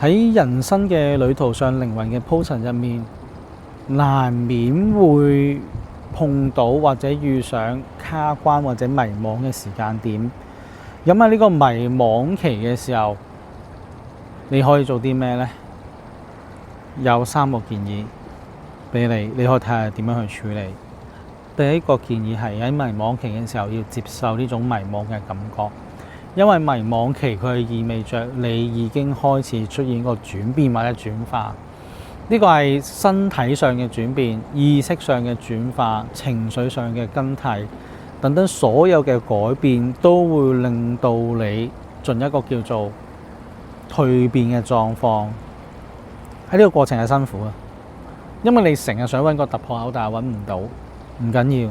喺人生嘅旅途上，靈魂嘅鋪陳入面，難免會碰到或者遇上卡關或者迷惘嘅時間點。咁喺呢個迷惘期嘅時候，你可以做啲咩呢？有3個建議俾你，你可以睇下點樣去處理。第一個建議係喺迷惘期嘅時候要接受呢種迷惘嘅感覺，因為迷惘期佢係意味着你已經開始出現個轉變或者轉化。呢個係身體上嘅轉變、意識上嘅轉化、情緒上嘅更替等等，所有嘅改變都會令到你進一個叫做蛻變嘅狀況。喺呢個過程係辛苦嘅，因為你成日想揾個突破口，但係揾唔到。唔緊要，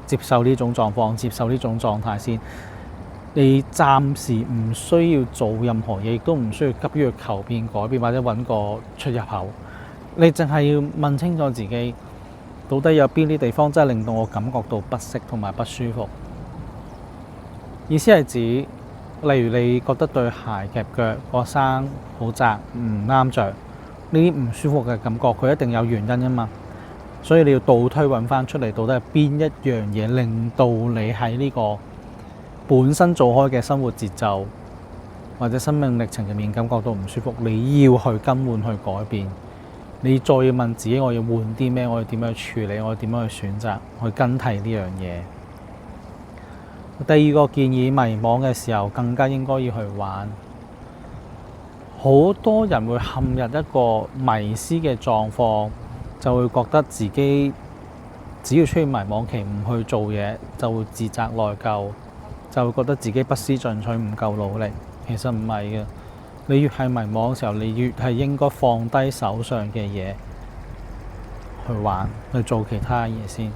接受呢種狀況，接受呢種狀態先。你暫時唔需要做任何嘢，亦都唔需要急於去求變改變或者揾個出入口。你淨係要問清楚自己，到底有邊啲地方真係令到我感覺到不適同埋不舒服。意思係指，例如你覺得對鞋夾腳個生好窄，唔啱着，呢啲唔舒服嘅感覺，佢一定有原因啊嘛。所以你要倒推揾翻出嚟，到底係邊一樣嘢令到你喺呢個本身做開嘅生活節奏或者生命歷程入面感覺到唔舒服，你要去更換去改變。你再要問自己，我要換啲咩？我要點樣去處理？我要點樣去選擇去更替呢樣嘢？第二個建議，迷惘嘅時候更加應該要去玩。好多人會陷入一個迷思嘅狀況，就會覺得自己只要出現迷惘期唔去做嘢，就會自責內疚，就會覺得自己不思進取，唔夠努力。其實唔係嘅，你越係迷惘嘅時候，你越係應該放低手上嘅嘢去玩，去做其他嘢先。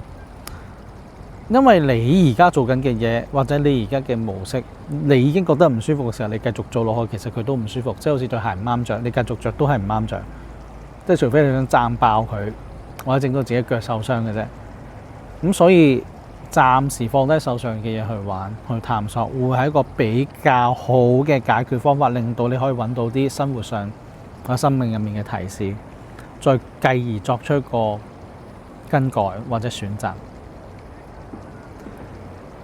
因為你而家做緊嘅嘢，或者你而家嘅模式，你已經覺得唔舒服嘅時候，你繼續做落去，其實佢都唔舒服。即係好似對鞋唔啱着，你繼續着都係唔啱着。即係除非你想掙爆佢，或者整到自己腳受傷嘅啫。咁所以暫時放低手上嘅嘢去玩，去探索，會係一個比較好嘅解決方法，令到你可以揾到啲生活上或者生命入面嘅提示，再繼而作出一個更改或者選擇。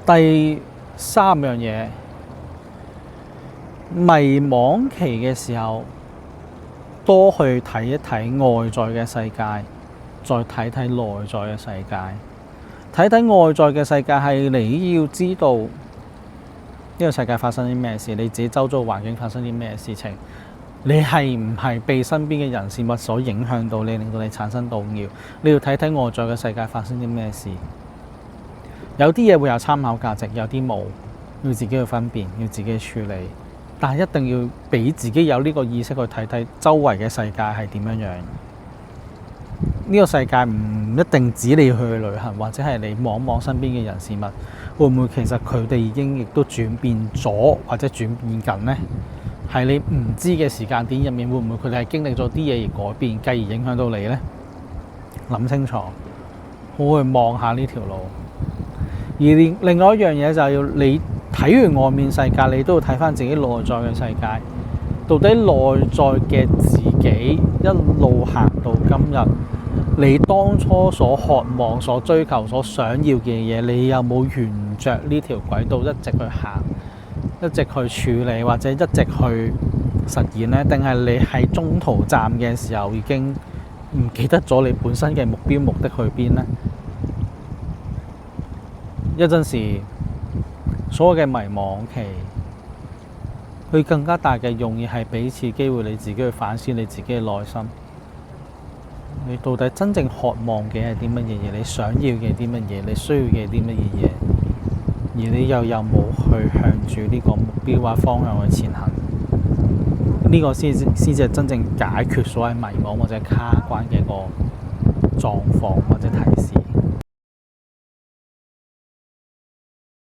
第3樣嘢，迷惘期嘅時候，多去睇一睇外在嘅世界，再睇睇內在嘅世界。睇睇外在嘅世界係你要知道呢個世界發生啲咩事，你自己周遭環境發生啲咩事情，你係唔係被身邊嘅人事物所影響到你，令到你產生動搖？你要睇睇外在嘅世界發生啲咩事。有啲嘢會有參考價值，有啲冇，要自己去分辨，要自己去處理。但係一定要俾自己有呢個意識去睇睇周圍嘅世界係點樣樣。呢個世界唔一定指你去旅行，或者係你望望身邊嘅人事物，會唔會其實佢哋已經亦都轉變咗，或者轉變緊呢？係你唔知嘅時間點入面，會唔會佢哋係經歷咗啲嘢而改變，繼而影響到你呢？諗清楚，好去望下呢條路。而另外一樣嘢就係要你睇完外面世界，你都要睇翻自己內在嘅世界。到底內在嘅自己一路行到今日，你當初所渴望、所追求、所想要嘅嘢，你有冇沿着呢條軌道一直去行，一直去處理，或者一直去實現呢？定係你喺中途站嘅時候已經唔記得咗你本身嘅目標目的去邊呢？有陣時，所謂嘅迷惘期，佢更加大嘅用意係俾次機會你自己去反思你自己嘅內心。你到底真正渴望嘅係啲乜嘢嘢？你想要嘅啲乜嘢？你需要嘅啲乜嘢嘢？而你又有冇去向住呢個目標或方向去前行？呢個先至係真正解決所謂迷惘或者卡關嘅個狀況或者提示。